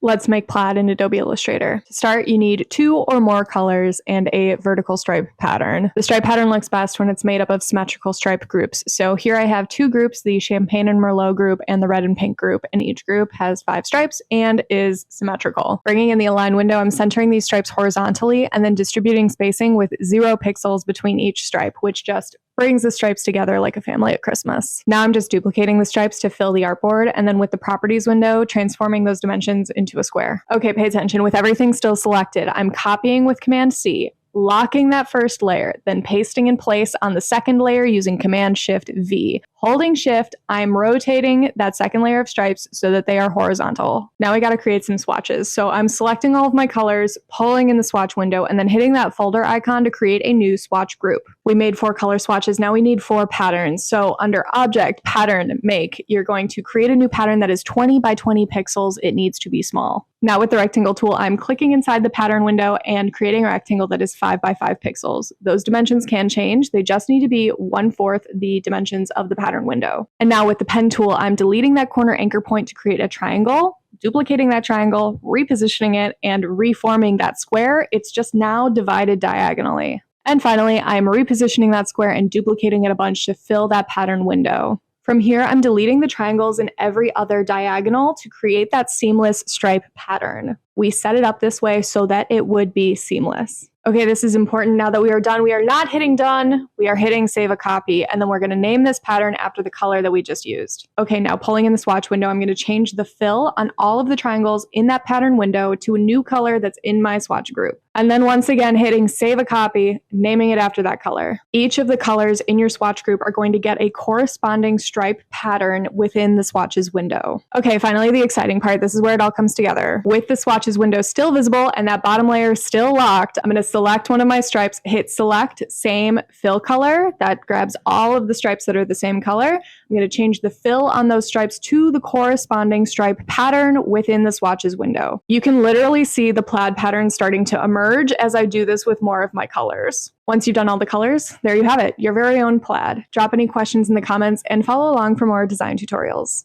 Let's make plaid in Adobe Illustrator. To start, you need 2 or more colors and a vertical stripe pattern. The stripe pattern looks best when it's made up of symmetrical stripe groups. So here I have 2 groups, the Champagne and Merlot group and the red and pink group, and each group has 5 stripes and is symmetrical. Bringing in the align window, I'm centering these stripes horizontally and then distributing spacing with 0 pixels between each stripe, which just brings the stripes together like a family at Christmas. Now I'm just duplicating the stripes to fill the artboard, and then with the properties window, transforming those dimensions into a square. Okay, pay attention. With everything still selected, I'm copying with Command C, locking that first layer, then pasting in place on the second layer using Command Shift V. Holding Shift, I'm rotating that second layer of stripes so that they are horizontal. Now we got to create some swatches. So I'm selecting all of my colors, pulling in the swatch window, and then hitting that folder icon to create a new swatch group. We made 4 color swatches. Now we need 4 patterns. So under Object, Pattern, Make, you're going to create a new pattern that is 20 by 20 pixels. It needs to be small. Now with the rectangle tool, I'm clicking inside the pattern window and creating a rectangle that is 5 by 5 pixels. Those dimensions can change. They just need to be 1/4 the dimensions of the pattern window. And now with the pen tool, I'm deleting that corner anchor point to create a triangle, duplicating that triangle, repositioning it, and reforming that square. It's just now divided diagonally. And finally, I'm repositioning that square and duplicating it a bunch to fill that pattern window. From here, I'm deleting the triangles in every other diagonal to create that seamless stripe pattern. We set it up this way so that it would be seamless. Okay, this is important. Now that we are done, we are not hitting done. We are hitting save a copy, and then we're going to name this pattern after the color that we just used. Okay, now pulling in the swatch window, I'm going to change the fill on all of the triangles in that pattern window to a new color that's in my swatch group. And then once again, hitting save a copy, naming it after that color. Each of the colors in your swatch group are going to get a corresponding stripe pattern within the swatches window. Okay, finally the exciting part. This is where it all comes together. With the swatches window still visible and that bottom layer still locked, I'm going to select one of my stripes, hit select, same fill color. That grabs all of the stripes that are the same color. I'm going to change the fill on those stripes to the corresponding stripe pattern within the swatches window. You can literally see the plaid pattern starting to emerge as I do this with more of my colors. Once you've done all the colors, there you have it, your very own plaid. Drop any questions in the comments and follow along for more design tutorials.